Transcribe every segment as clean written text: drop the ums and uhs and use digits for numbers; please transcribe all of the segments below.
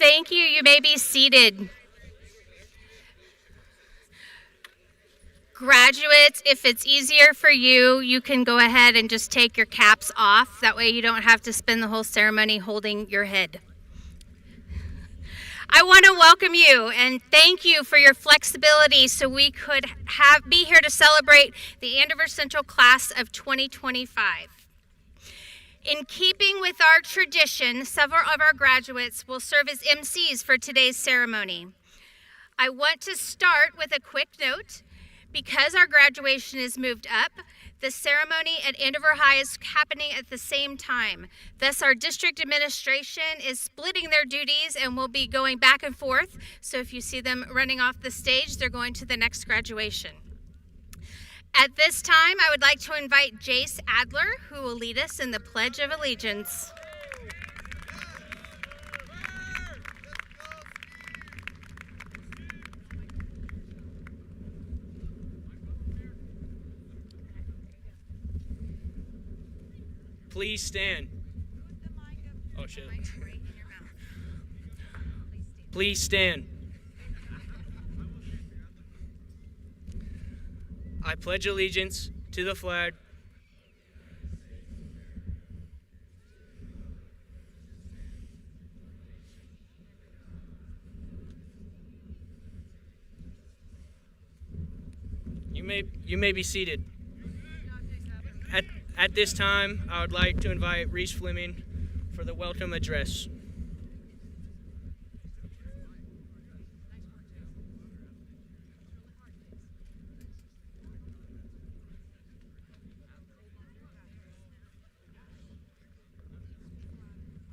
Thank you. You may be seated. Graduates, if it's easier for you, you can go ahead and just take your caps off. That way you don't have to spend the whole ceremony holding your head. I want to welcome you and thank you for your flexibility so we could be here to celebrate the Andover Central Class of 2025. In keeping with our tradition, several of our graduates will serve as MCs for today's ceremony. I want to start with a quick note. Because our graduation is moved up, the ceremony at Andover High is happening at the same time. Thus, our district administration is splitting their duties and will be going back and forth. So if you see them running off the stage, they're going to the next graduation. At this time, I would like to invite Jace Adler, who will lead us in the Pledge of Allegiance. Please stand. Oh, shit. Please stand. I pledge allegiance to the flag You may be seated. At this time, I would like to invite Reese Fleming for the welcome address.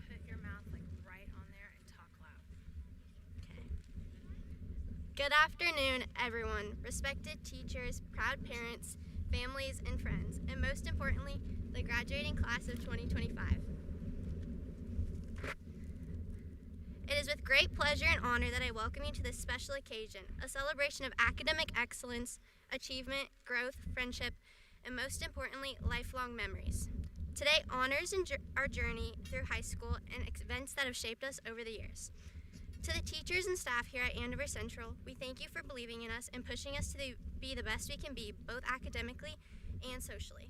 Put your mouth right on there and talk loud. Okay. Good afternoon, everyone. Respected teachers, proud parents, families, and friends, and most importantly, the graduating class of 2025. It is with great pleasure and honor that I welcome you to this special occasion, a celebration of academic excellence, achievement, growth, friendship, and most importantly, lifelong memories. Today honors our journey through high school and events that have shaped us over the years. To the teachers and staff here at Andover Central, we thank you for believing in us and pushing us to be the best we can be, both academically and socially.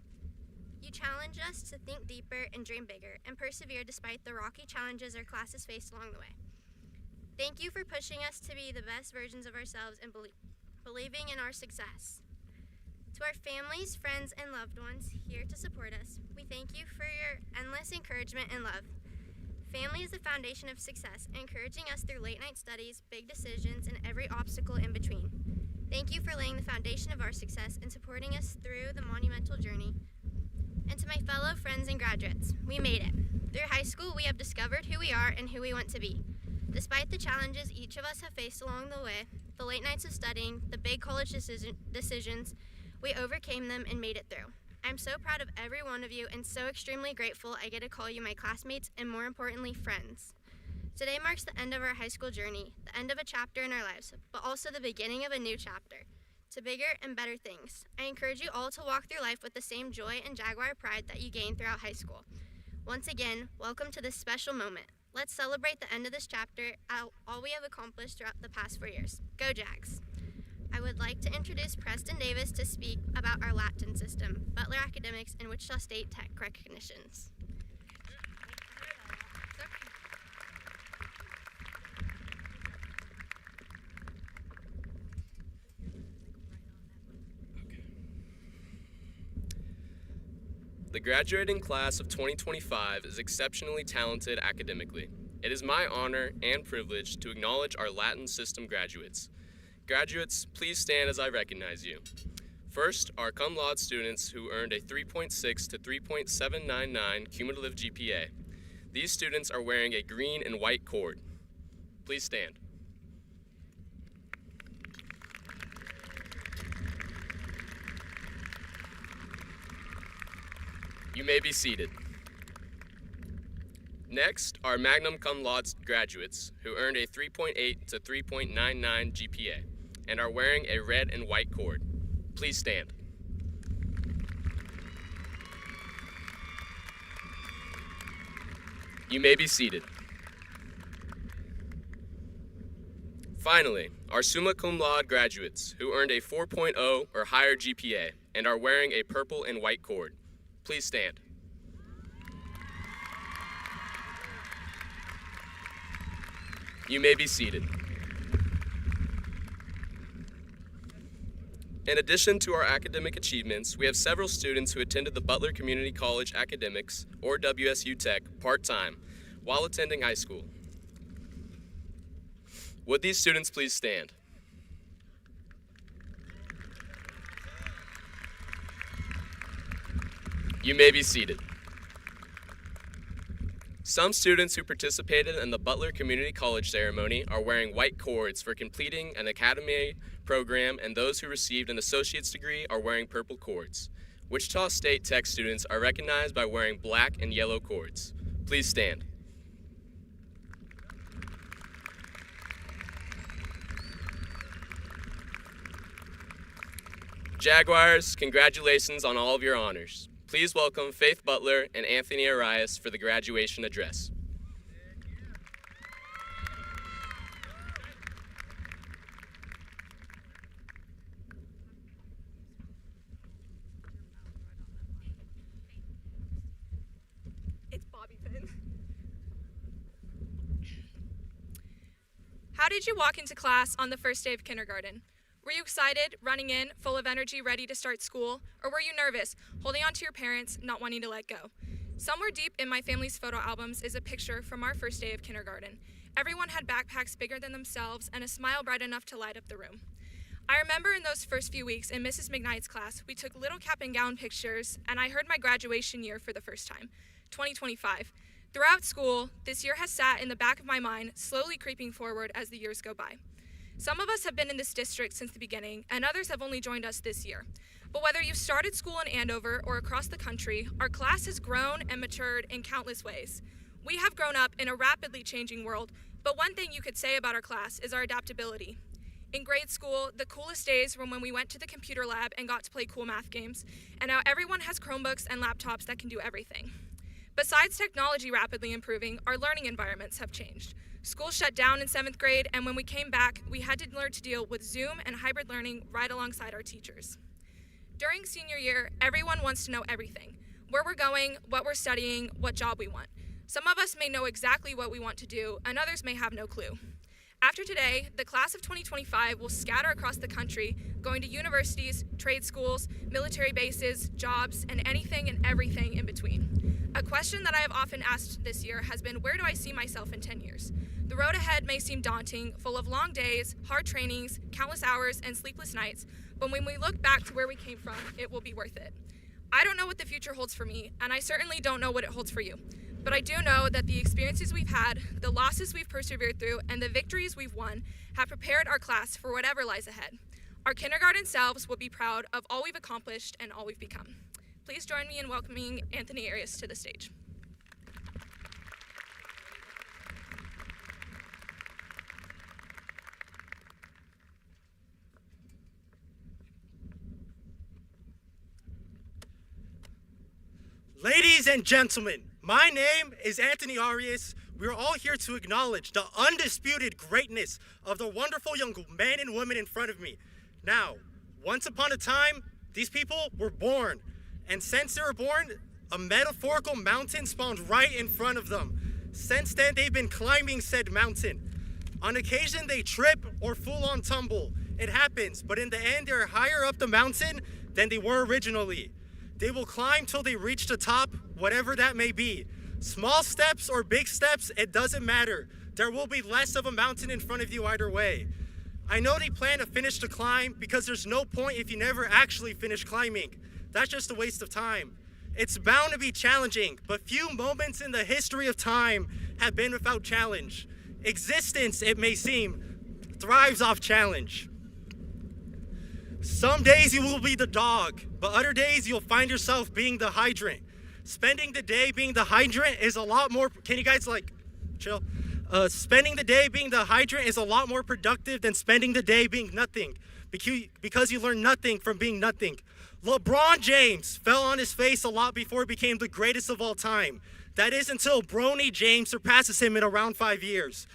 You challenge us to think deeper and dream bigger, and persevere despite the rocky challenges our classes faced along the way. Thank you for pushing us to be the best versions of ourselves and believing in our success. To our families, friends, and loved ones here to support us, we thank you for your endless encouragement and love. Family is the foundation of success, encouraging us through late-night studies, big decisions, and every obstacle in between. Thank you for laying the foundation of our success and supporting us through the monumental journey. And to my fellow friends and graduates, we made it. Through high school, we have discovered who we are and who we want to be. Despite the challenges each of us have faced along the way, the late nights of studying, the big college decisions, we overcame them and made it through. I'm so proud of every one of you and so extremely grateful I get to call you my classmates and, more importantly, friends. Today marks the end of our high school journey, the end of a chapter in our lives, but also the beginning of a new chapter, to bigger and better things. I encourage you all to walk through life with the same joy and Jaguar pride that you gained throughout high school. Once again, welcome to this special moment. Let's celebrate the end of this chapter, all we have accomplished throughout the past 4 years. Go Jags! I would like to introduce Preston Davis to speak about our Latin system, Butler Academics, and Wichita State Tech recognitions. The graduating class of 2025 is exceptionally talented academically. It is my honor and privilege to acknowledge our Latin system graduates. Graduates, please stand as I recognize you. First, our cum laude students who earned a 3.6 to 3.799 cumulative GPA. These students are wearing a green and white cord. Please stand. You may be seated. Next, our magna cum laude graduates who earned a 3.8 to 3.99 GPA and are wearing a red and white cord. Please stand. You may be seated. Finally, our summa cum laude graduates who earned a 4.0 or higher GPA and are wearing a purple and white cord. Please stand. You may be seated. In addition to our academic achievements, we have several students who attended the Butler Community College Academics, or WSU Tech, part-time while attending high school. Would these students please stand? You may be seated. Some students who participated in the Butler Community College ceremony are wearing white cords for completing an academy program, and those who received an associate's degree are wearing purple cords. Wichita State Tech students are recognized by wearing black and yellow cords. Please stand. Jaguars, congratulations on all of your honors. Please welcome Faith Butler and Anthony Arias for the graduation address. It's Bobby Pin. How did you walk into class on the first day of kindergarten? Were you excited, running in, full of energy, ready to start school? Or were you nervous, holding on to your parents, not wanting to let go? Somewhere deep in my family's photo albums is a picture from our first day of kindergarten. Everyone had backpacks bigger than themselves and a smile bright enough to light up the room. I remember in those first few weeks in Mrs. McKnight's class, we took little cap and gown pictures, and I heard my graduation year for the first time, 2025. Throughout school, this year has sat in the back of my mind, slowly creeping forward as the years go by. Some of us have been in this district since the beginning, and others have only joined us this year. But whether you started school in Andover or across the country, our class has grown and matured in countless ways. We have grown up in a rapidly changing world, but one thing you could say about our class is our adaptability. In grade school, the coolest days were when we went to the computer lab and got to play cool math games, and now everyone has Chromebooks and laptops that can do everything. Besides technology rapidly improving, our learning environments have changed. School shut down in 7th grade, and when we came back, we had to learn to deal with Zoom and hybrid learning right alongside our teachers. During senior year, everyone wants to know everything: where we're going, what we're studying, what job we want. Some of us may know exactly what we want to do, and others may have no clue. After today, the class of 2025 will scatter across the country, going to universities, trade schools, military bases, jobs, and anything and everything in between. A question that I have often asked this year has been, where do I see myself in 10 years? The road ahead may seem daunting, full of long days, hard trainings, countless hours, and sleepless nights, but when we look back to where we came from, it will be worth it. I don't know what the future holds for me, and I certainly don't know what it holds for you. But I do know that the experiences we've had, the losses we've persevered through, and the victories we've won have prepared our class for whatever lies ahead. Our kindergarten selves will be proud of all we've accomplished and all we've become. Please join me in welcoming Anthony Arias to the stage. Ladies and gentlemen, my name is Anthony Arias. We're all here to acknowledge the undisputed greatness of the wonderful young men and women in front of me. Now, once upon a time, these people were born. And since they were born, a metaphorical mountain spawned right in front of them. Since then, they've been climbing said mountain. On occasion, they trip or full-on tumble. It happens, but in the end, they're higher up the mountain than they were originally. They will climb till they reach the top, whatever that may be. Small steps or big steps, it doesn't matter. There will be less of a mountain in front of you either way. I know they plan to finish the climb because there's no point if you never actually finish climbing. That's just a waste of time. It's bound to be challenging, but few moments in the history of time have been without challenge. Existence, it may seem, thrives off challenge. Some days you will be the dog, but other days you'll find yourself being the hydrant. Spending the day being the hydrant is a lot more, can you guys chill? Spending the day being the hydrant is a lot more productive than spending the day being nothing, because you learn nothing from being nothing. LeBron James fell on his face a lot before he became the greatest of all time. That is until Bronny James surpasses him in around 5 years.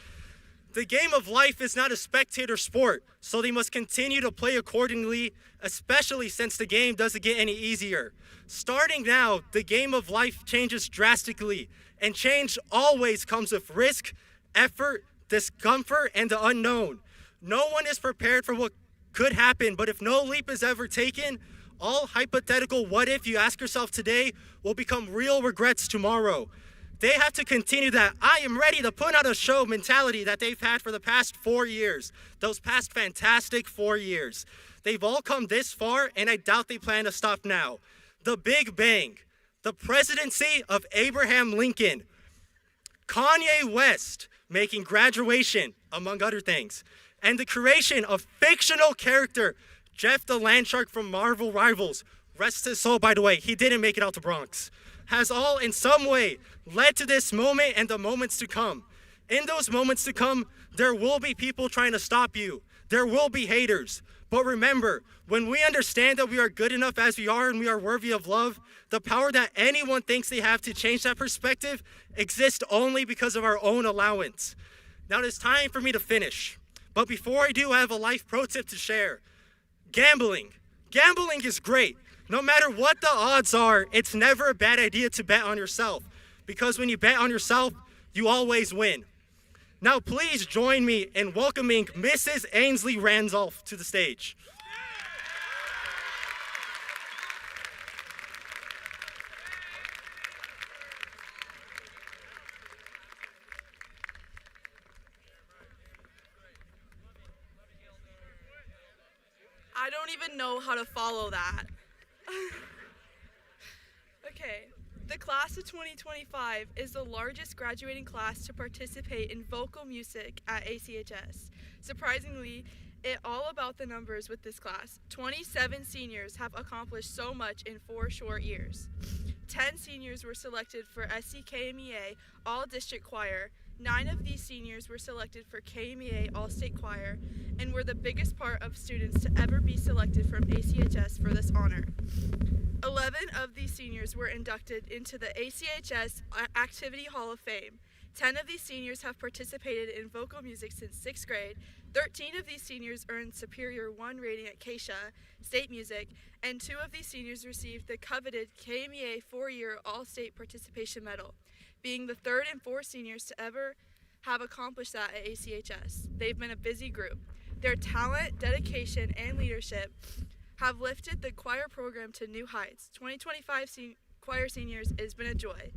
The game of life is not a spectator sport, so they must continue to play accordingly, especially since the game doesn't get any easier. Starting now, the game of life changes drastically, and change always comes with risk, effort, discomfort, and the unknown. No one is prepared for what could happen, but if no leap is ever taken, all hypothetical what if you ask yourself today will become real regrets tomorrow. They have to continue that I am ready to put on a show mentality that they've had for the past 4 years, those past fantastic 4 years. They've all come this far, and I doubt they plan to stop now. The Big Bang, the presidency of Abraham Lincoln, Kanye West making Graduation, among other things, and the creation of fictional character Jeff the Landshark from Marvel Rivals, rest his soul by the way, he didn't make it out to Bronx, has all in some way led to this moment and the moments to come. In those moments to come, there will be people trying to stop you. There will be haters. But remember, when we understand that we are good enough as we are and we are worthy of love, the power that anyone thinks they have to change that perspective exists only because of our own allowance. Now it is time for me to finish. But before I do, I have a life pro tip to share. Gambling. Gambling is great. No matter what the odds are, it's never a bad idea to bet on yourself. Because when you bet on yourself, you always win. Now please join me in welcoming Mrs. Ainsley Randolph to the stage. I don't even know how to follow that. Okay, the class of 2025 is the largest graduating class to participate in vocal music at ACHS. Surprisingly, it's all about the numbers with this class. 27 seniors have accomplished so much in 4 short years. 10 seniors were selected for SCKMEA All-District Choir. 9 of these seniors were selected for KMEA All-State Choir and were the biggest part of students to ever be selected from ACHS for this honor. 11 of these seniors were inducted into the ACHS Activity Hall of Fame. 10 of these seniors have participated in vocal music since 6th grade. 13 of these seniors earned Superior 1 rating at KSHA State Music, and 2 of these seniors received the coveted KMEA 4-year All-State Participation Medal, being the 3rd and 4th seniors to ever have accomplished that at ACHS. They've been a busy group. Their talent, dedication, and leadership have lifted the choir program to new heights. 2025 choir seniors, it has been a joy.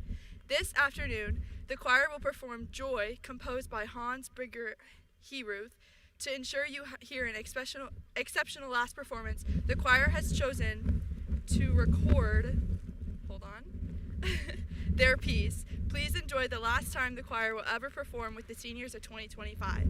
This afternoon, the choir will perform Joy, composed by Hans Brigger Heruth. To ensure you hear an exceptional last performance, the choir has chosen to record, their piece. Please enjoy the last time the choir will ever perform with the seniors of 2025.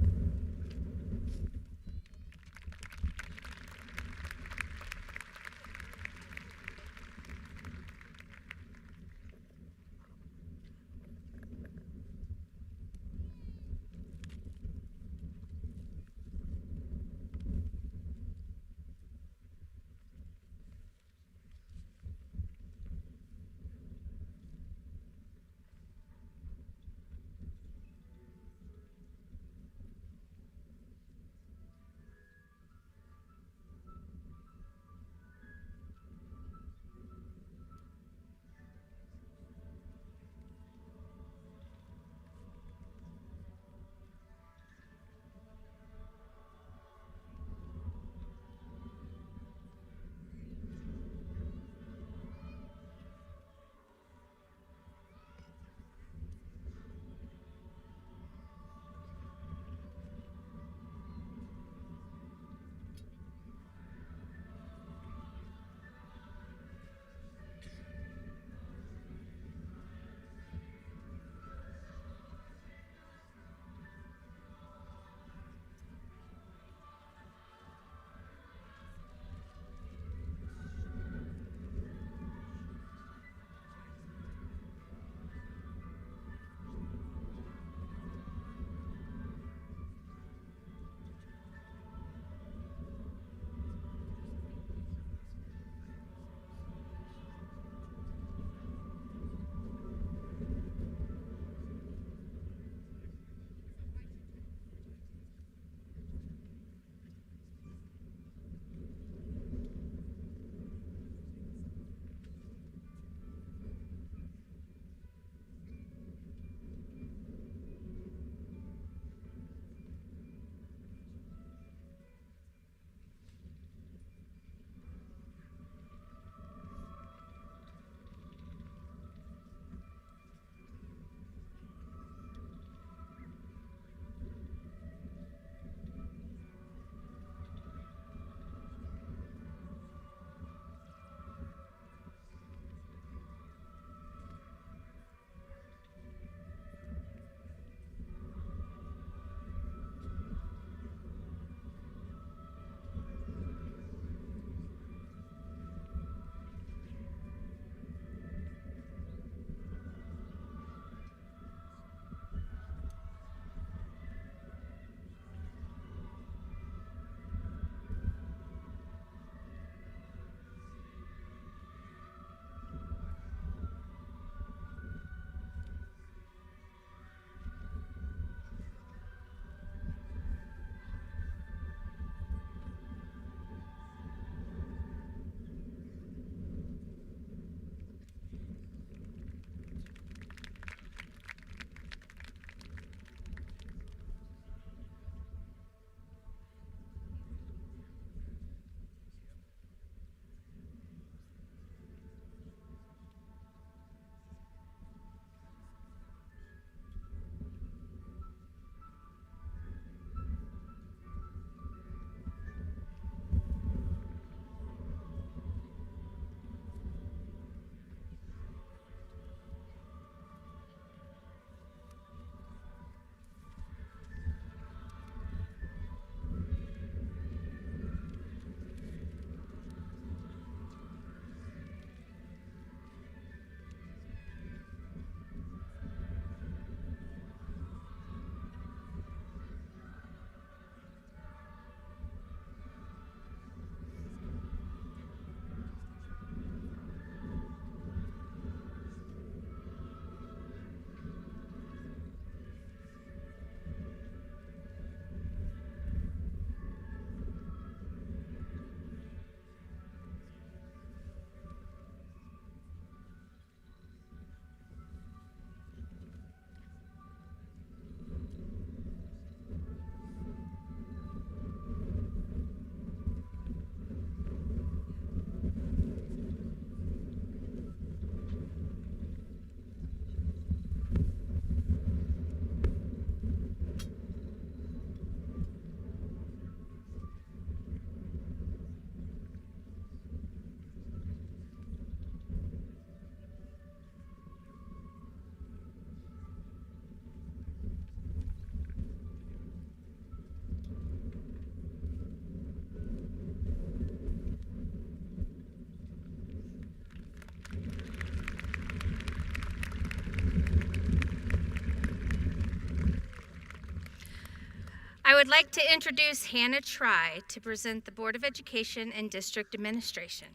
would like to introduce Hannah Try to present the Board of Education and District Administration.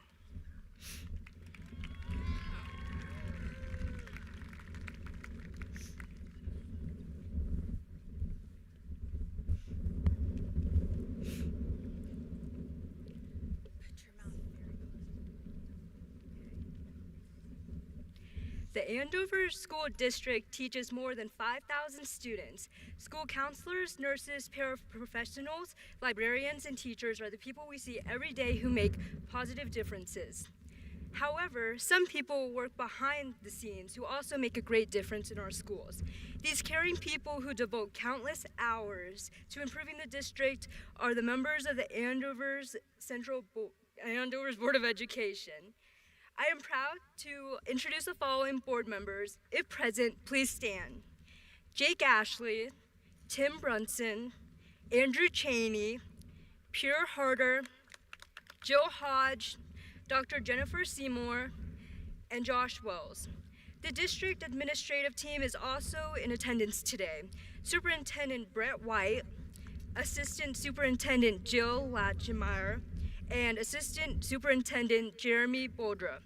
The Andover School District teaches more than 5,000 students. School counselors, nurses, paraprofessionals, librarians, and teachers are the people we see every day who make positive differences. However, some people work behind the scenes who also make a great difference in our schools. These caring people who devote countless hours to improving the district are the members of the Andover's Board of Education. I am proud to introduce the following board members. If present, please stand. Jake Ashley, Tim Brunson, Andrew Cheney, Pierre Harder, Jill Hodge, Dr. Jennifer Seymour, and Josh Wells. The district administrative team is also in attendance today. Superintendent Brett White, Assistant Superintendent Jill Latchemeyer, and Assistant Superintendent Jeremy Boldra.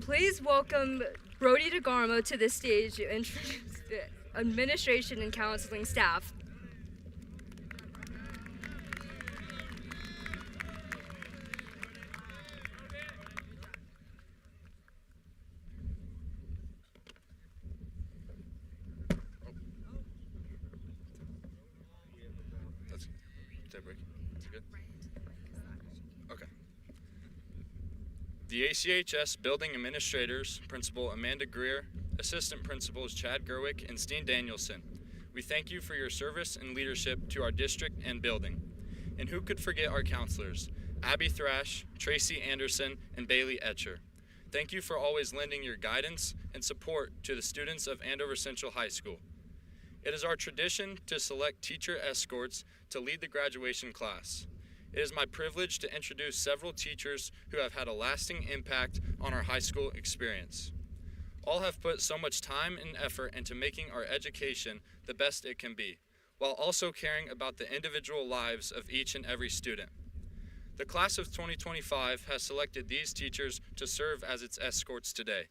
Please welcome Brody DeGarmo to the stage to introduce the administration and counseling staff. The ACHS Building Administrators, Principal Amanda Greer, Assistant Principals Chad Gerwick and Steen Danielson. We thank you for your service and leadership to our district and building. And who could forget our counselors, Abby Thrash, Tracy Anderson, and Bailey Etcher. Thank you for always lending your guidance and support to the students of Andover Central High School. It is our tradition to select teacher escorts to lead the graduation class. It is my privilege to introduce several teachers who have had a lasting impact on our high school experience. All have put so much time and effort into making our education the best it can be, while also caring about the individual lives of each and every student. The class of 2025 has selected these teachers to serve as its escorts today.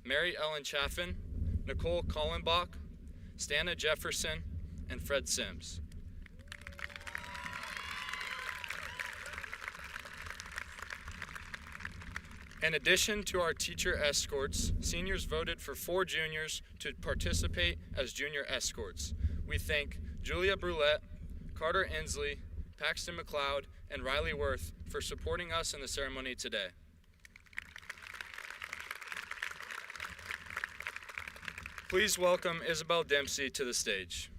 Mary Ellen Chaffin, Nicole Collenbach, Stana Jefferson, and Fred Sims. In addition to our teacher escorts, seniors voted for 4 juniors to participate as junior escorts. We thank Julia Brulette, Carter Inslee, Paxton McLeod, and Riley Worth for supporting us in the ceremony today. Please welcome Isabel Dempsey to the stage.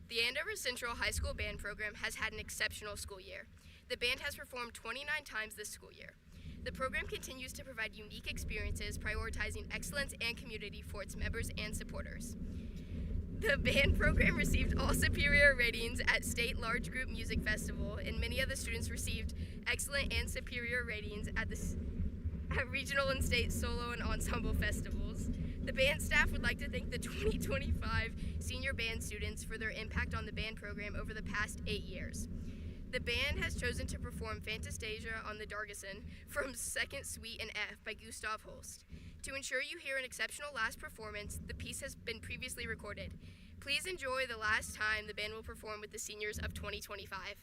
The Andover Central High School Band Program has had an exceptional school year. The band has performed 29 times this school year. The program continues to provide unique experiences, prioritizing excellence and community for its members and supporters. The band program received all superior ratings at State Large Group Music Festival, and many of the students received excellent and superior ratings at regional and state solo and ensemble festivals. The band staff would like to thank the 2025 senior band students for their impact on the band program over the past 8 years. The band has chosen to perform Fantasia on the Dargeson from Second Suite in F by Gustav Holst. To ensure you hear an exceptional last performance, the piece has been previously recorded. Please enjoy the last time the band will perform with the seniors of 2025.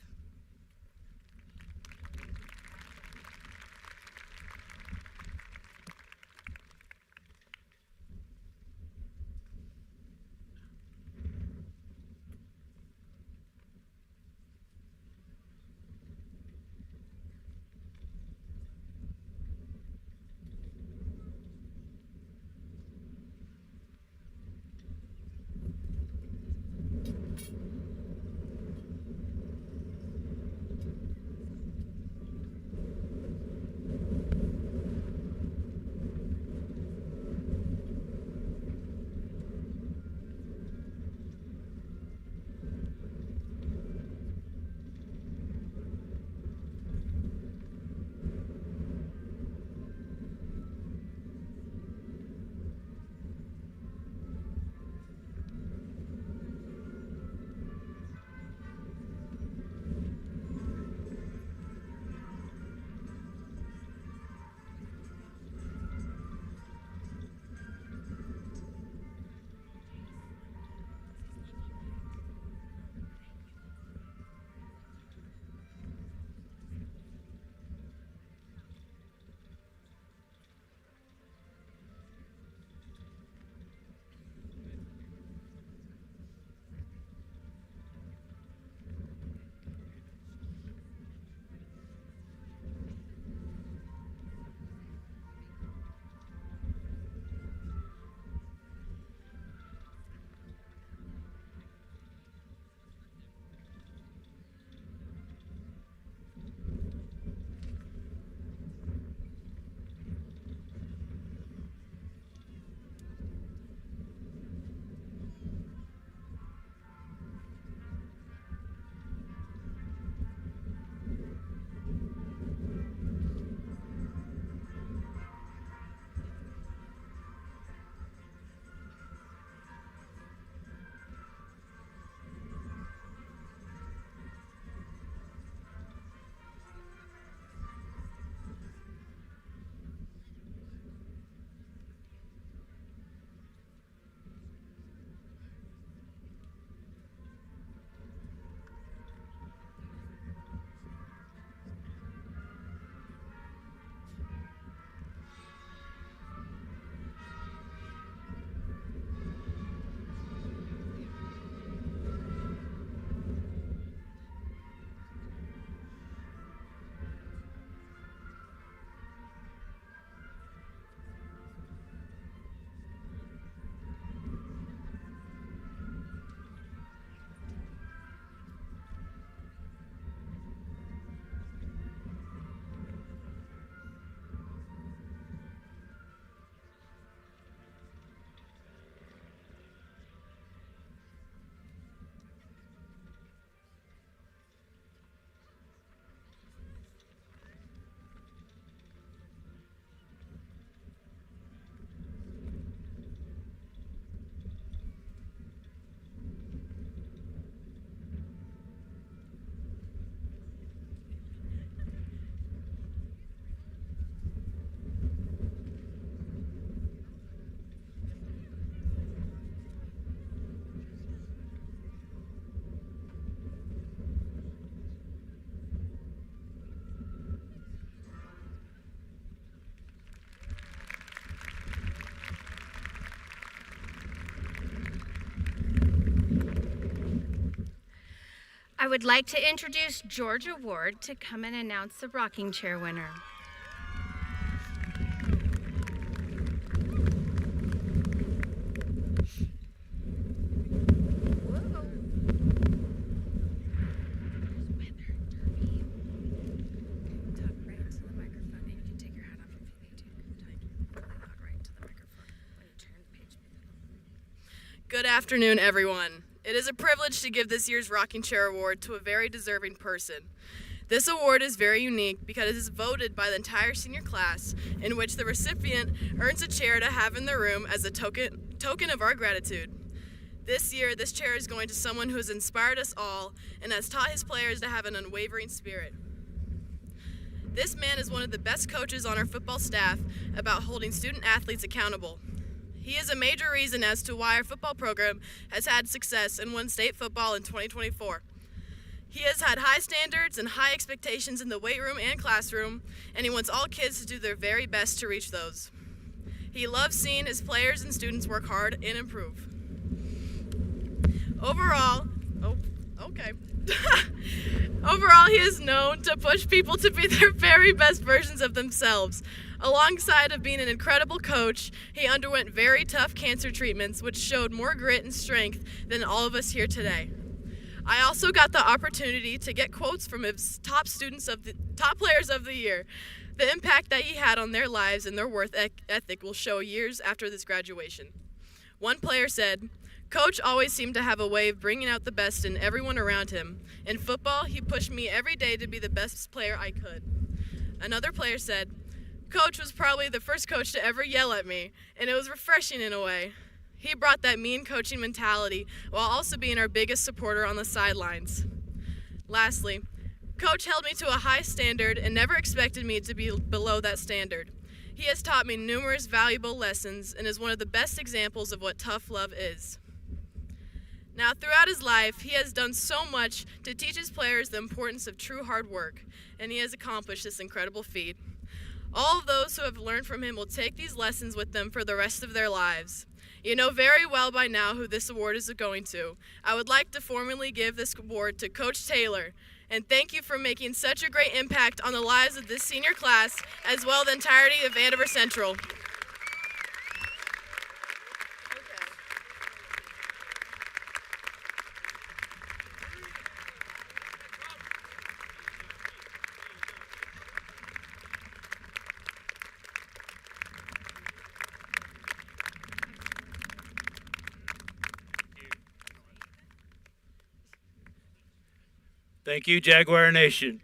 I would like to introduce Georgia Ward to come and announce the rocking chair winner. Good afternoon, everyone. It is a privilege to give this year's Rocking Chair Award to a very deserving person. This award is very unique because it is voted by the entire senior class, in which the recipient earns a chair to have in their room as a token of our gratitude. This year, this chair is going to someone who has inspired us all and has taught his players to have an unwavering spirit. This man is one of the best coaches on our football staff about holding student athletes accountable. He is a major reason as to why our football program has had success and won state football in 2024. He has had high standards and high expectations in the weight room and classroom, and he wants all kids to do their very best to reach those. He loves seeing his players and students work hard and improve. Overall, he is known to push people to be their very best versions of themselves. Alongside of being an incredible coach, he underwent very tough cancer treatments, which showed more grit and strength than all of us here today. I also got the opportunity to get quotes from his top players of the year. The impact that he had on their lives and their work ethic will show years after this graduation. One player said, "Coach always seemed to have a way of bringing out the best in everyone around him. In football, he pushed me every day to be the best player I could." Another player said, "Coach was probably the first coach to ever yell at me, and it was refreshing in a way. He brought that mean coaching mentality while also being our biggest supporter on the sidelines." Lastly, Coach held me to a high standard and never expected me to be below that standard. He has taught me numerous valuable lessons and is one of the best examples of what tough love is. Now, throughout his life, he has done so much to teach his players the importance of true hard work, and he has accomplished this incredible feat. All of those who have learned from him will take these lessons with them for the rest of their lives. You know very well by now who this award is going to. I would like to formally give this award to Coach Taylor, and thank you for making such a great impact on the lives of this senior class, as well as the entirety of Andover Central. Thank you, Jaguar Nation.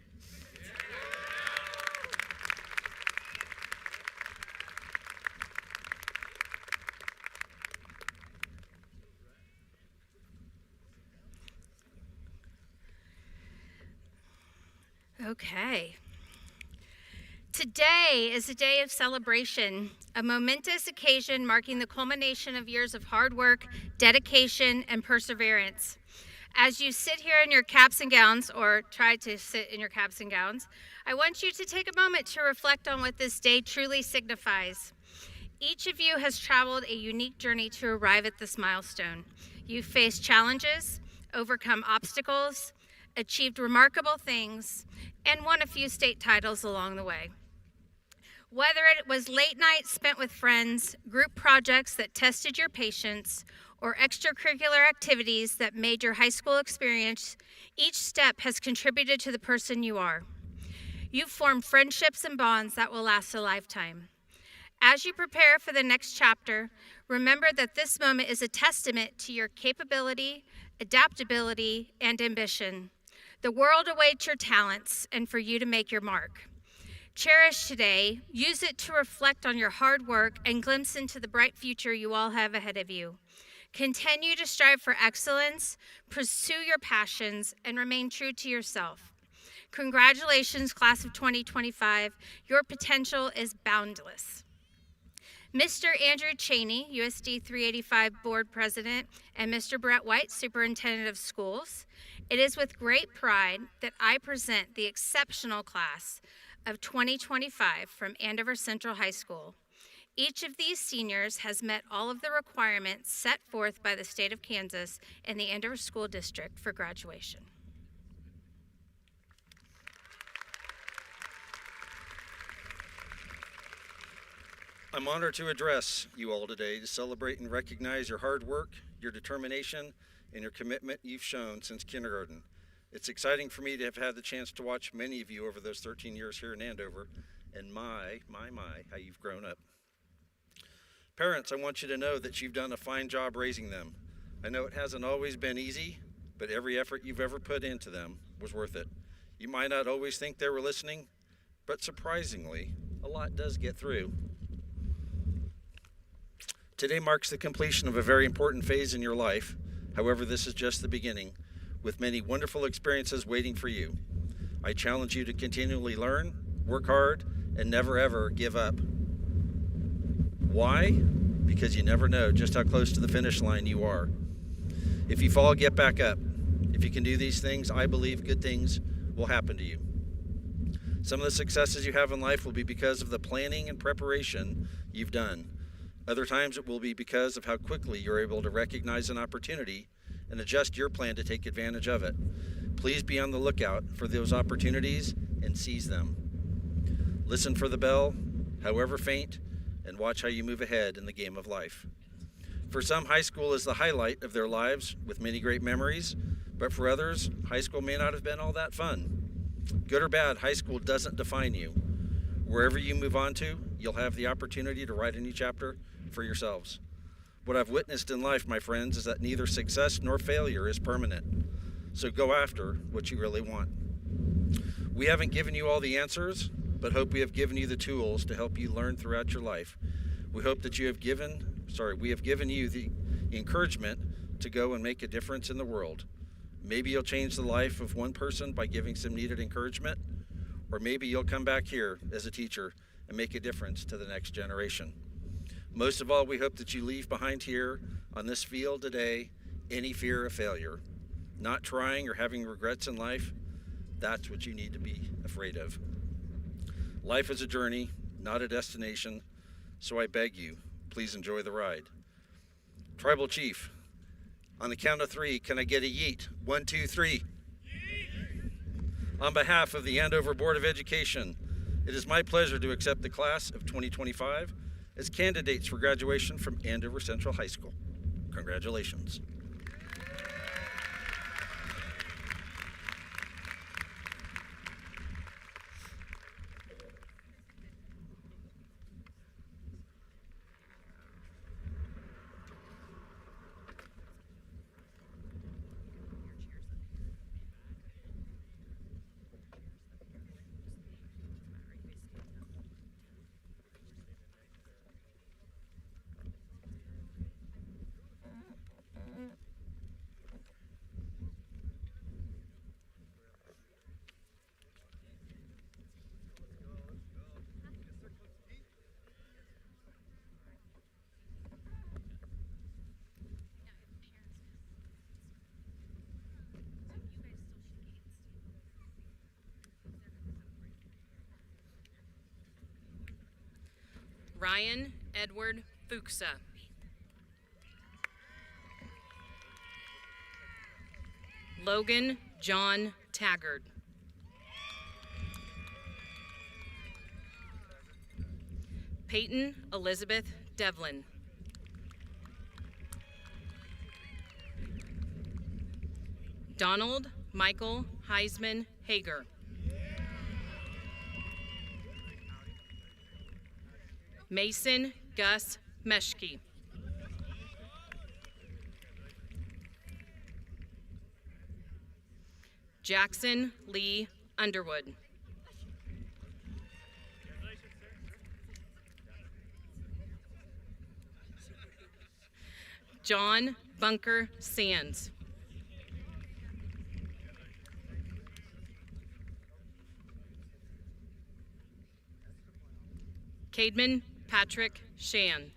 Okay. Today is a day of celebration, a momentous occasion marking the culmination of years of hard work, dedication, and perseverance. As you sit here in your caps and gowns, or try to sit in your caps and gowns, I want you to take a moment to reflect on what this day truly signifies. Each of you has traveled a unique journey to arrive at this milestone. You've faced challenges, overcome obstacles, achieved remarkable things, and won a few state titles along the way. Whether it was late nights spent with friends, group projects that tested your patience, or extracurricular activities that made your high school experience, each step has contributed to the person you are. You've formed friendships and bonds that will last a lifetime. As you prepare for the next chapter, remember that this moment is a testament to your capability, adaptability, and ambition. The world awaits your talents and for you to make your mark. Cherish today, use it to reflect on your hard work and glimpse into the bright future you all have ahead of you. Continue to strive for excellence, pursue your passions, and remain true to yourself. Congratulations, class of 2025. Your potential is boundless. Mr. Andrew Cheney, USD 385 Board President, and Mr. Brett White, Superintendent of Schools, it is with great pride that I present the exceptional class of 2025 from Andover Central High School. Each of these seniors has met all of the requirements set forth by the state of Kansas and the Andover School District for graduation. I'm honored to address you all today to celebrate and recognize your hard work, your determination, and your commitment you've shown since kindergarten. It's exciting for me to have had the chance to watch many of you over those 13 years here in Andover, and my, how you've grown up. Parents, I want you to know that you've done a fine job raising them. I know it hasn't always been easy, but every effort you've ever put into them was worth it. You might not always think they were listening, but surprisingly, a lot does get through. Today marks the completion of a very important phase in your life. However, this is just the beginning, with many wonderful experiences waiting for you. I challenge you to continually learn, work hard, and never ever give up. Why? Because you never know just how close to the finish line you are. If you fall, get back up. If you can do these things, I believe good things will happen to you. Some of the successes you have in life will be because of the planning and preparation you've done. Other times it will be because of how quickly you're able to recognize an opportunity and adjust your plan to take advantage of it. Please be on the lookout for those opportunities and seize them. Listen for the bell, however faint, and watch how you move ahead in the game of life. For some, high school is the highlight of their lives with many great memories, but for others, high school may not have been all that fun. Good or bad, high school doesn't define you. Wherever you move on to, you'll have the opportunity to write a new chapter for yourselves. What I've witnessed in life, my friends, is that neither success nor failure is permanent. So go after what you really want. We haven't given you all the answers, but hope we have given you the tools to help you learn throughout your life. We hope that we have given you the encouragement to go and make a difference in the world. Maybe you'll change the life of one person by giving some needed encouragement, or maybe you'll come back here as a teacher and make a difference to the next generation. Most of all, we hope that you leave behind here on this field today any fear of failure. Not trying or having regrets in life, that's what you need to be afraid of. Life is a journey, not a destination, so I beg you, please enjoy the ride. Tribal Chief, on the count of 3, can I get a yeet? 1, 2, 3. Yeet. On behalf of the Andover Board of Education, it is my pleasure to accept the class of 2025 as candidates for graduation from Andover Central High School. Congratulations. Ryan Edward Fuchsa. Logan John Taggart. Peyton Elizabeth Devlin. Donald Michael Heisman Hager. Mason Gus Meschke. Jackson Lee Underwood. John Bunker Sands. Cademan Patrick Shan.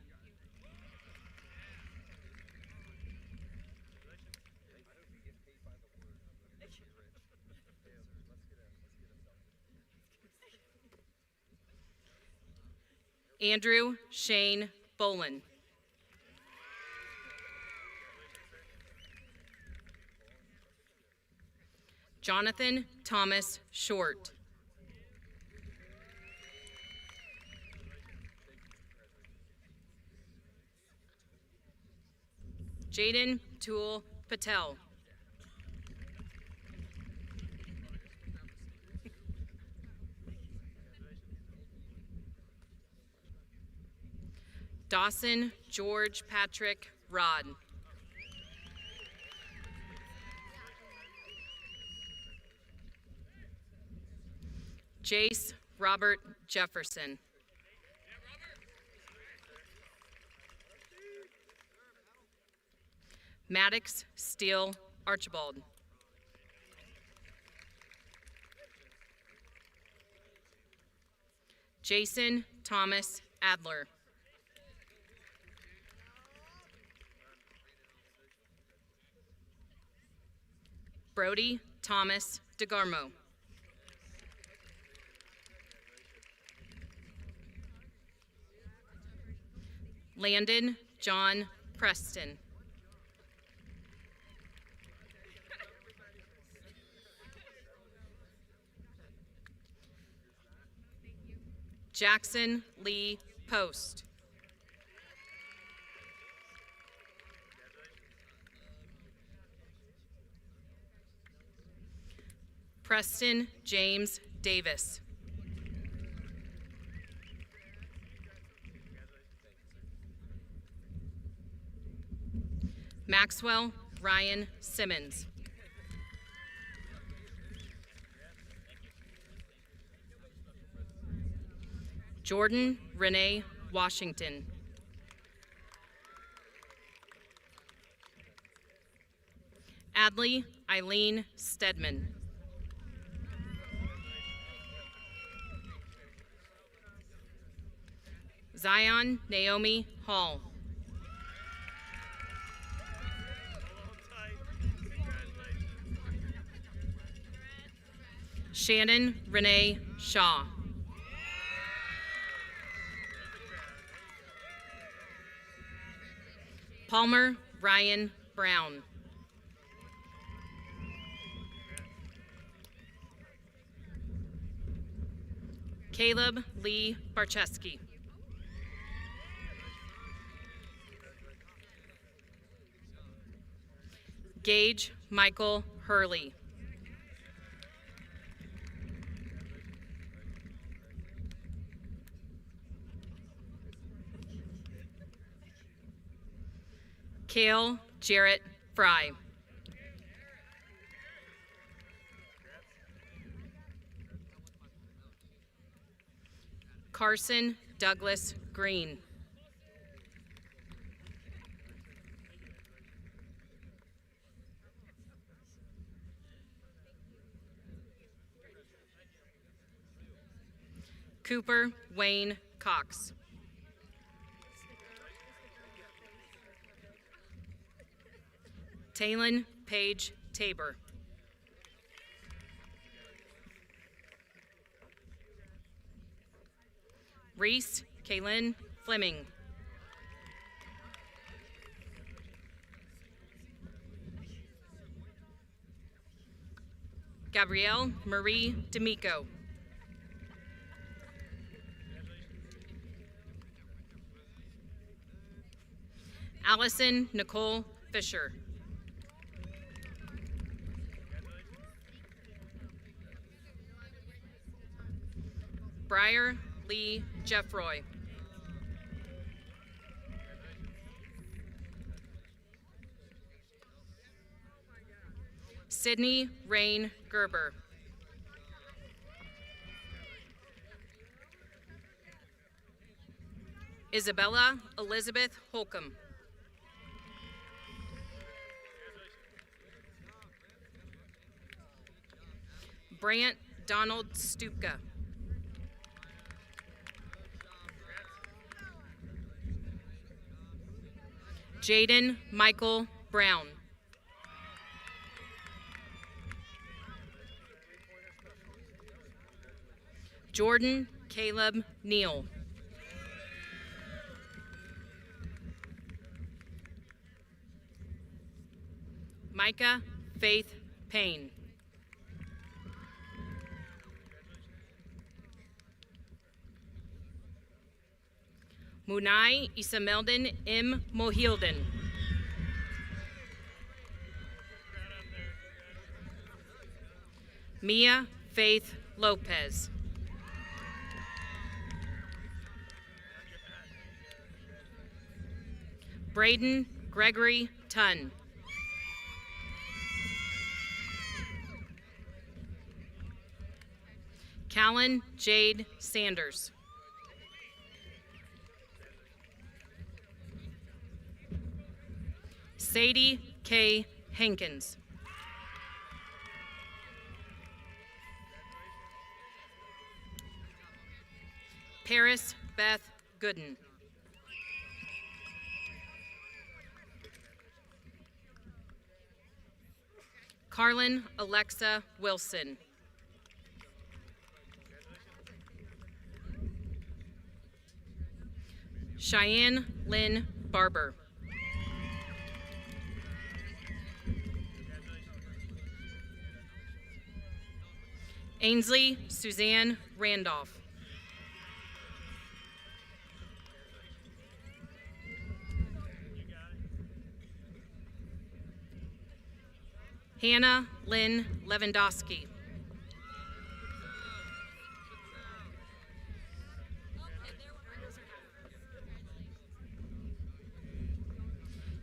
Andrew Shane Bolin. Jonathan Thomas Short. Jaden Tool Patel. Dawson George Patrick Rod. Jace Robert Jefferson. Maddox Steele Archibald. Jason Thomas Adler. Brody Thomas DeGarmo. Landon John Preston. Jackson Lee Post. Preston James Davis. Maxwell Ryan Simmons. Jordan Renee Washington. Adley Eileen Stedman. Zion Naomi Hall. Shannon Renee Shaw. Palmer Ryan Brown. Caleb Lee Barcheski. Gage Michael Hurley. Kale Jarrett Fry. Carson Douglas Green. Cooper Wayne Cox. Taylon Page Tabor. Reese Kaylin Fleming. Gabrielle Marie D'Amico. Allison Nicole Fisher. Briar Lee Jeffroy. Sydney Rain Gerber. Isabella Elizabeth Holcomb. Brant Donald Stupka. Jaden Michael Brown. Jordan Caleb Neal. Micah Faith Payne. Munai Isameldin M. Mohilden. Mia Faith Lopez. Braden Gregory Tunn. Callan Jade Sanders. Sadie K. Hankins. Paris Beth Gooden. Carlin Alexa Wilson. Cheyenne Lynn Barber. Ainsley Suzanne Randolph. Hannah Lynn Lewandowski.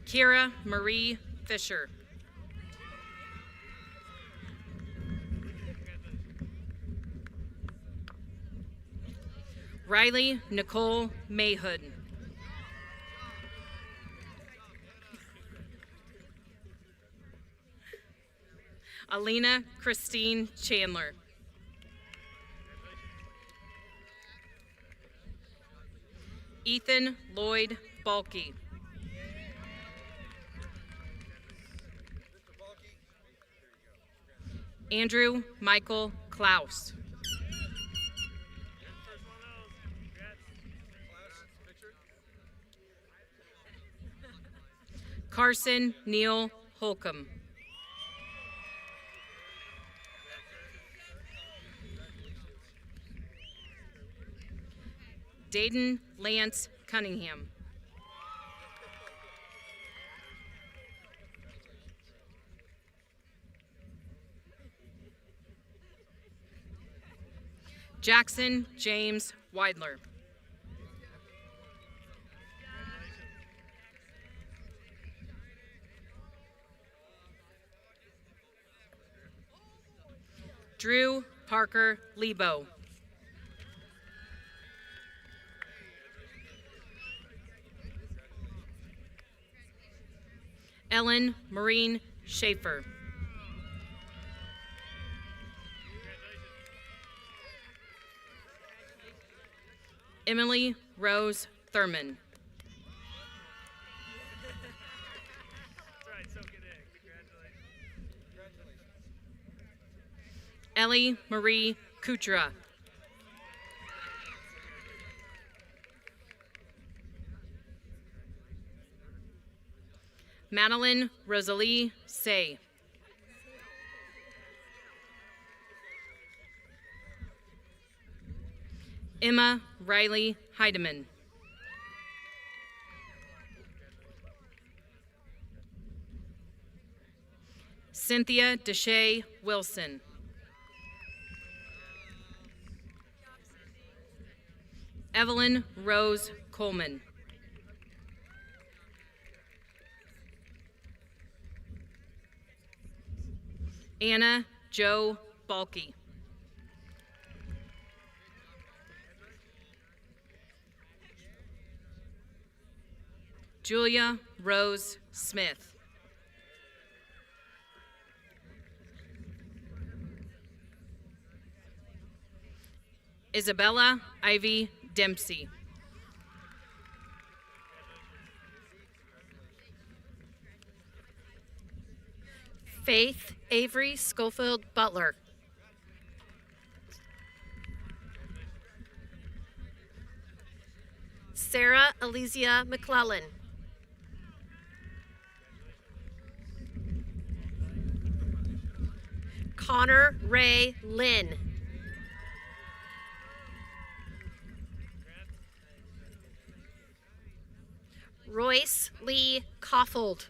Kira Marie Fisher. Riley Nicole Mayhood. Alina Christine Chandler. Ethan Lloyd Balke. Andrew Michael Klaus. Carson Neil Holcomb. Dayton Lance Cunningham. Jackson James Weidler. Drew Parker Lebo. Ellen Maureen Schaefer. Emily Rose Thurman. Ellie Marie Kuchera. Madeline Rosalie Say. Emma Riley Heidemann. Cynthia Deshay Wilson. Evelyn Rose Coleman. Anna Jo Balke. Julia Rose Smith. Isabella Ivy Dempsey. Faith Avery Schofield Butler. Sarah Elysia McClellan. Connor Ray Lynn. Royce Lee Koffold.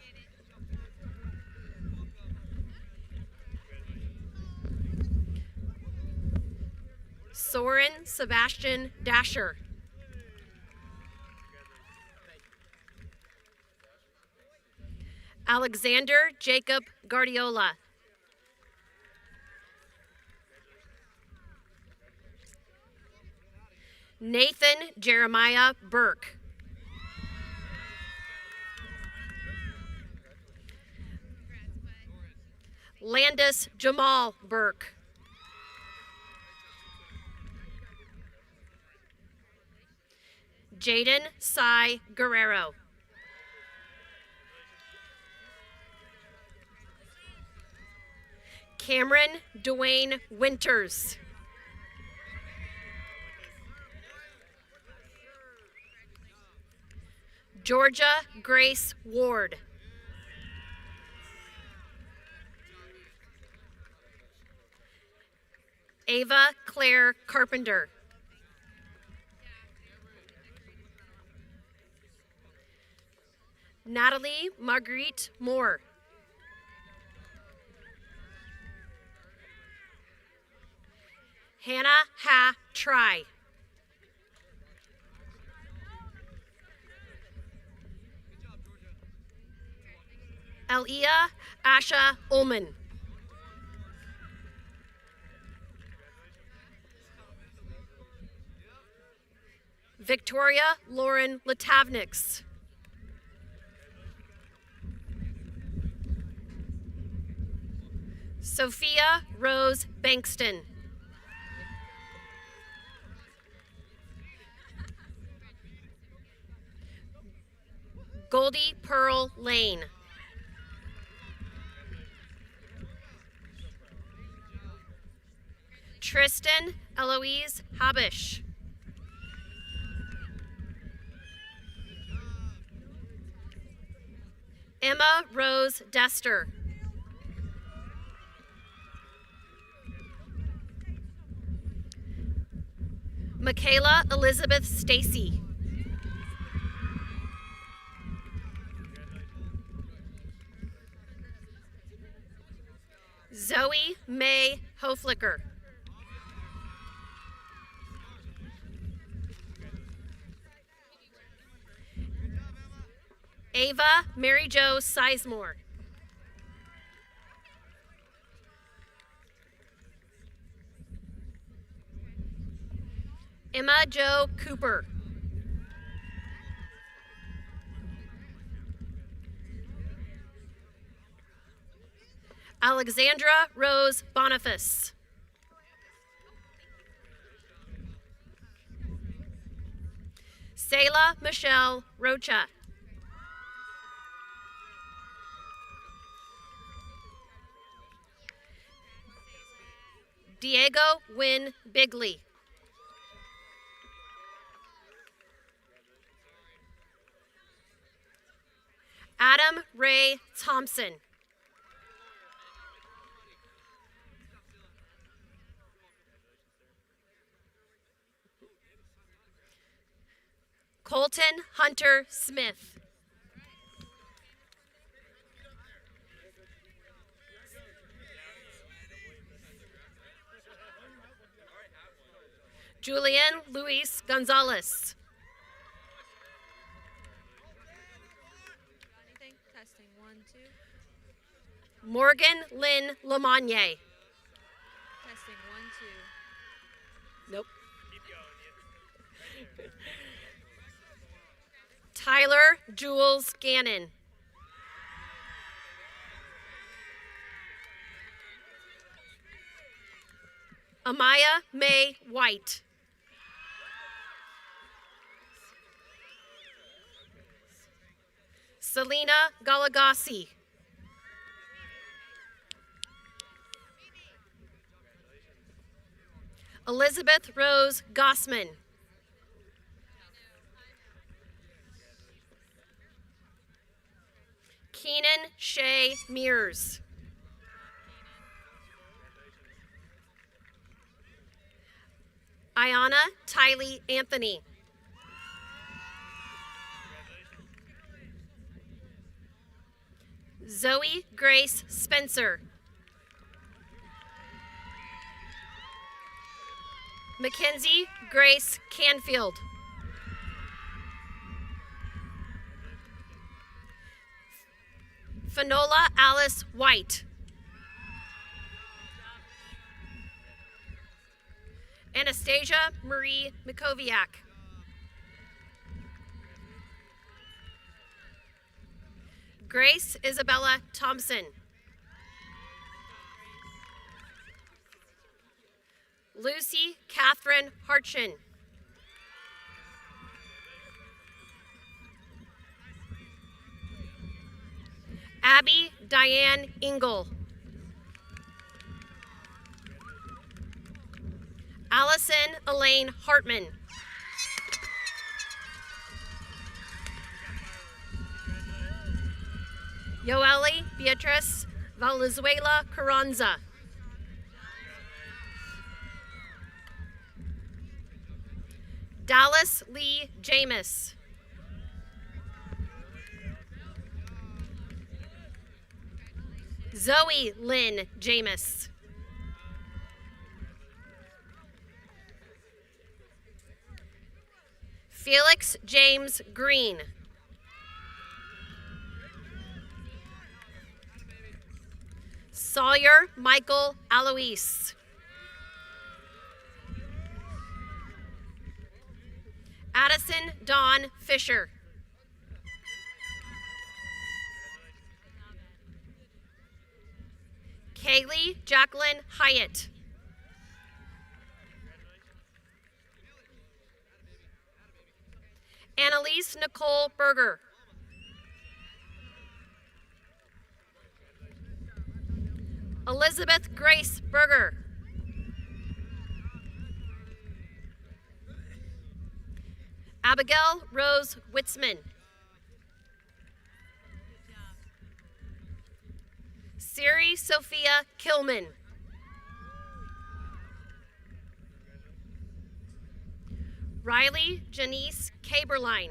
Soren Sebastian Dasher. Alexander Jacob Guardiola. Nathan Jeremiah Burke. Landis Jamal Burke. Jaden Cy Guerrero. Cameron Dwayne Winters. Georgia Grace Ward. Ava Claire Carpenter. Natalie Marguerite Moore. Hannah Ha Try. Elia Asha Ullman. Victoria Lauren Latavnix. Sophia Rose Bankston. Goldie Pearl Lane. Tristan Eloise Habish. Emma Rose Dester. Michaela Elizabeth Stacy. Zoe May Hoflicker. Ava Mary Jo Sizemore. Emma Jo Cooper. Alexandra Rose Boniface. Selah Michelle Rocha. Diego Wynn Bigley. Adam Ray Thompson. Colton Hunter Smith. Julian Luis Gonzalez. Testing 1, 2. Morgan Lynn Lamagne. Testing 1, 2. Nope. Tyler Jules Gannon. Amaya May White. Selena Galagasi. Elizabeth Rose Gossman. Keenan Shay Mears. Ayana Tylee Anthony. Zoe Grace Spencer. Mackenzie Grace Canfield. Finola Alice White. Anastasia Marie Mikoviak. Grace Isabella Thompson. Lucy Catherine Harchin. Abby Diane Ingle. Allison Elaine Hartman. Yoeli Beatrice Valenzuela Carranza. Dallas Lee Jamis. Zoe Lynn Jamis. Felix James Green. Sawyer Michael Alois. Addison Dawn Fisher. Kaylee Jacqueline Hyatt. Annalise Nicole Berger. Elizabeth Grace Berger. Abigail Rose Witzman. Siri Sophia Kilman. Riley Janice Caberline.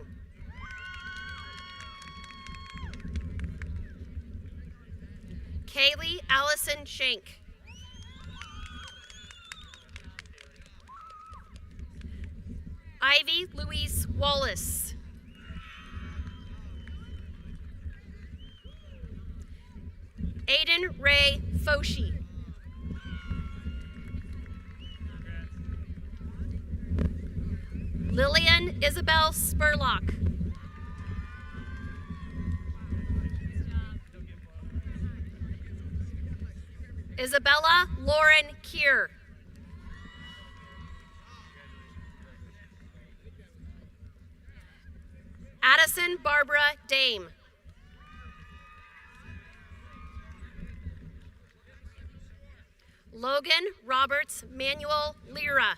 Kaylee Allison Shank. Ivy Louise Wallace. Aiden Ray Foshi. Lillian Isabel Spurlock. Isabella Lauren Keir. Addison Barbara Dame. Logan Roberts Manuel Lira.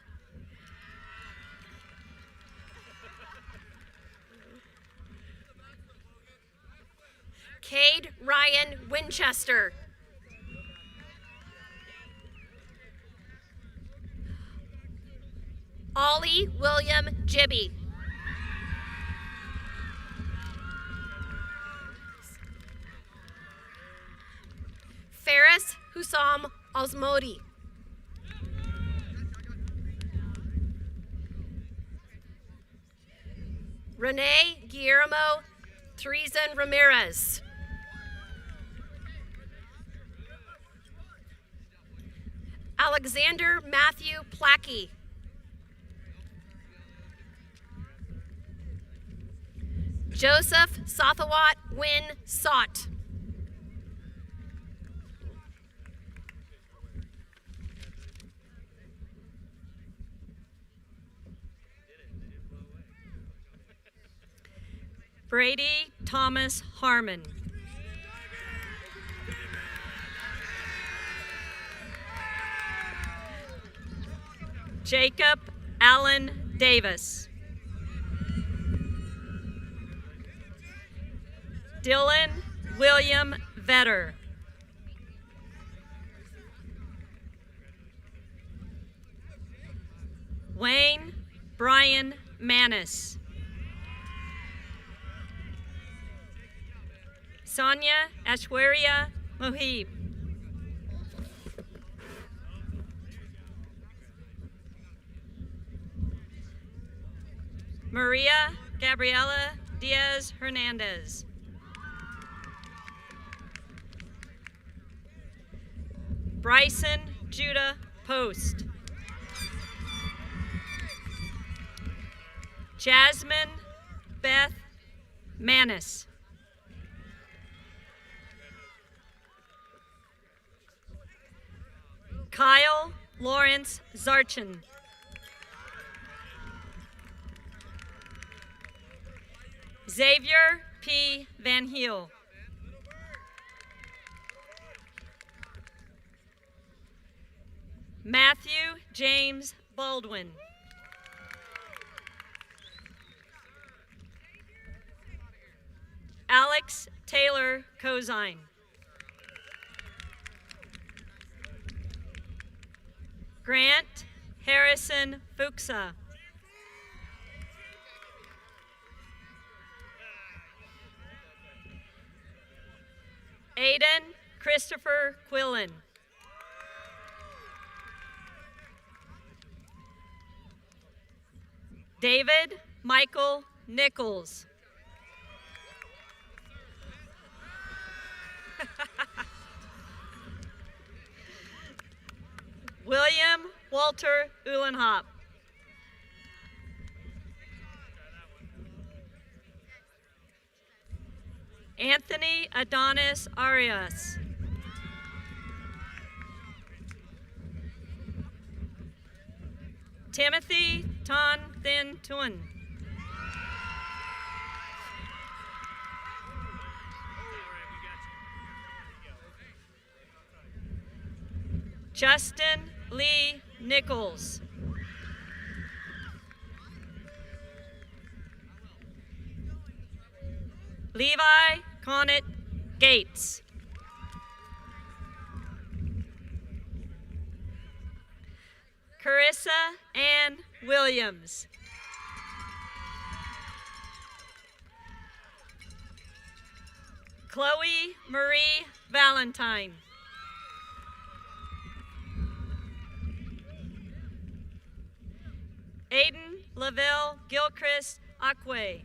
Cade Ryan Winchester. Ollie William Gibby. Ferris Hussam Osmodi. Renee Guillermo Treason Ramirez. Alexander Matthew Plackey. Joseph Sathawat Win Sott. Brady Thomas Harmon. Jacob Allen Davis. Dylan William Vetter. Wayne Brian Manis. Sonia Ashwarya Mohib. Maria Gabriela Diaz Hernandez. Bryson Judah Post. Jasmine Beth Manis. Kyle Lawrence Zarchin. Xavier P. Van Heel. Matthew James Baldwin. Alex Taylor Cozine. Grant Harrison Fuchsa. Aiden Christopher Quillen. David Michael Nichols. William Walter Uhlenhop. Anthony Adonis Arias. Timothy Ton Thin Tun. Justin Lee Nichols. Levi Conant Gates. Carissa Ann Williams. Chloe Marie Valentine. Aiden Lavelle Gilchrist Akwe.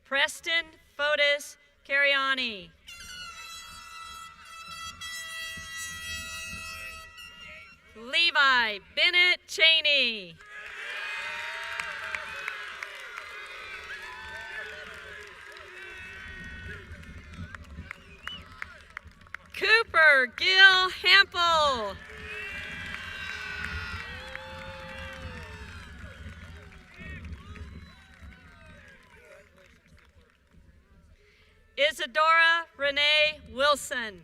Preston Fotis Cariani. Levi Bennett Cheney. Cooper Gil Hampel. Isadora Renee Wilson.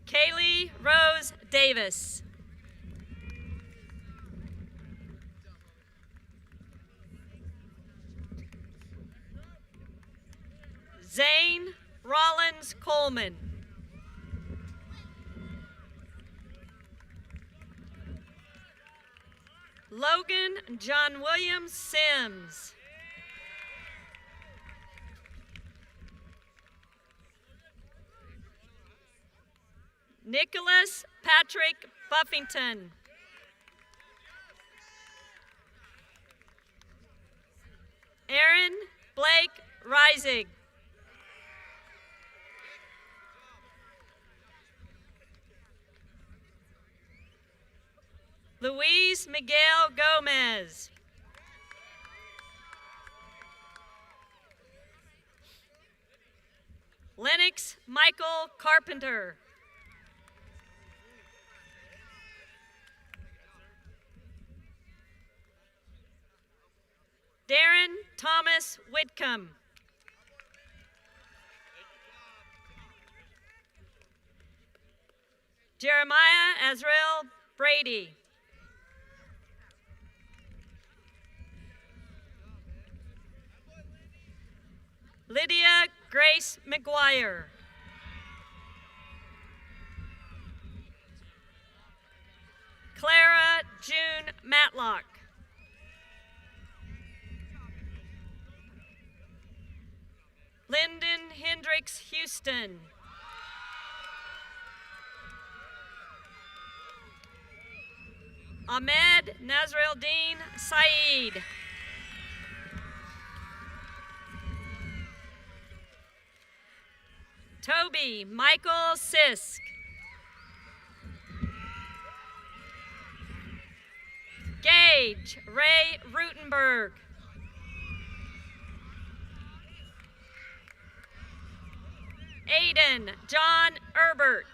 Kaylee Rose Davis. Zane Rollins Coleman. Logan John William Sims. Nicholas Patrick Buffington. Aaron Blake Reisig. Luis Miguel Gomez. Lennox Michael Carpenter. Darren Thomas Whitcomb. Jeremiah Azrael Brady. Lydia Grace McGuire. Clara June Matlock. Hendricks Houston. Ahmed Nazreldeen Saeed. Toby Michael Sisk. Gage Ray Rutenberg. Aiden John Erbert.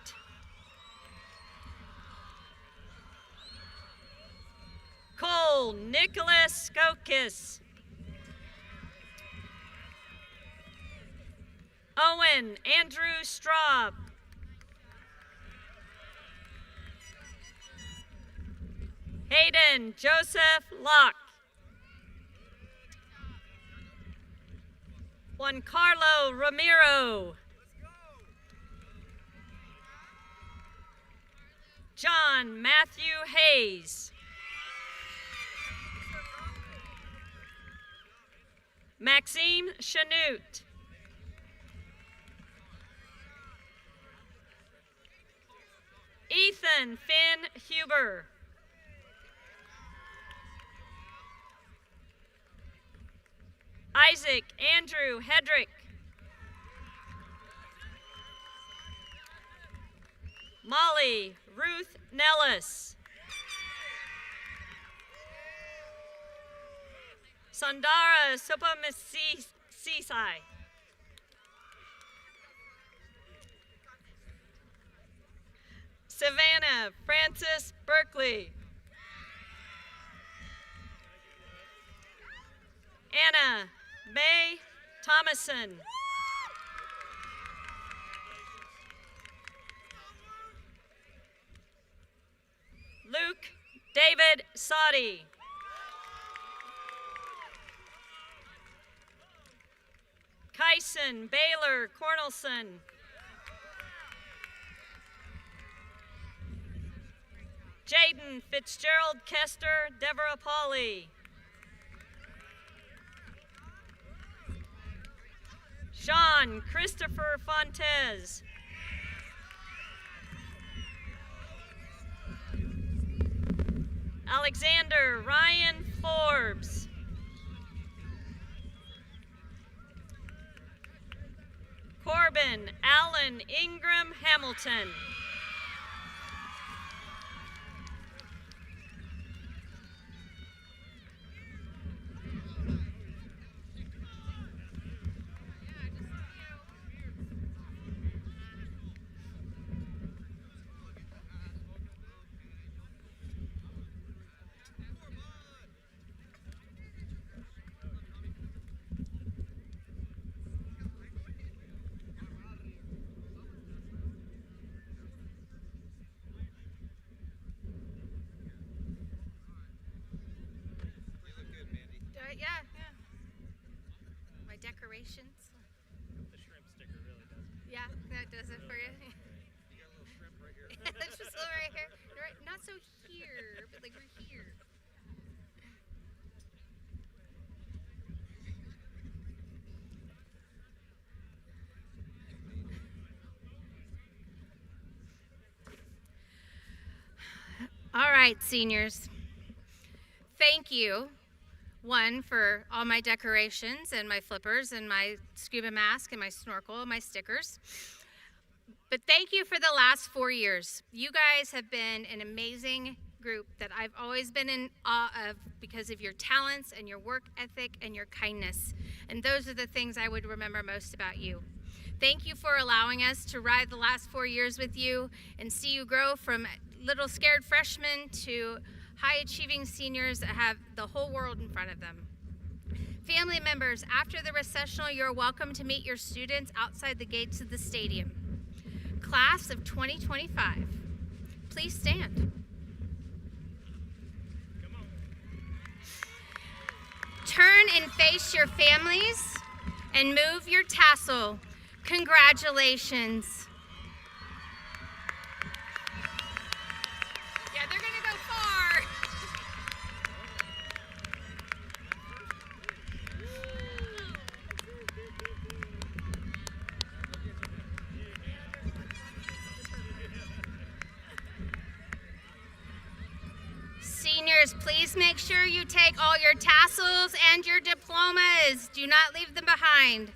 Cole Nicholas Skokis. Owen Andrew Straub. Hayden Joseph Locke. Juan Carlo Ramiro. John Matthew Hayes. Maxime Chanute. Ethan Finn Huber. Isaac Andrew Hedrick. Molly Ruth Nellis. Sandara Sopamisisai. Savannah Francis Berkeley. Anna May Thomason. Luke David Sadi. Kyson Baylor Cornelson. Jaden Fitzgerald Kester Deborah Pauley. Sean Christopher Fontes. Alexander Ryan Forbes. Corbin Allen Ingram Hamilton. Yeah. My decorations. The shrimp sticker really does it. Yeah, that does it for you. You got a little shrimp right here. That's just a little right here. Right, not so here, but like we're here. All right, seniors. Thank you. One, for all my decorations and my flippers and my scuba mask and my snorkel and my stickers. But thank you for the last 4 years. You guys have been an amazing group that I've always been in awe of because of your talents and your work ethic and your kindness. And those are the things I would remember most about you. Thank you for allowing us to ride the last 4 years with you and see you grow from little scared freshmen to high-achieving seniors that have the whole world in front of them. Family members, after the recessional, you're welcome to meet your students outside the gates of the stadium. Class of 2025, please stand. Turn and face your families and move your tassel. Congratulations. Yeah, they're gonna go far. seniors, please make sure you take all your tassels and your diplomas. Do not leave them behind.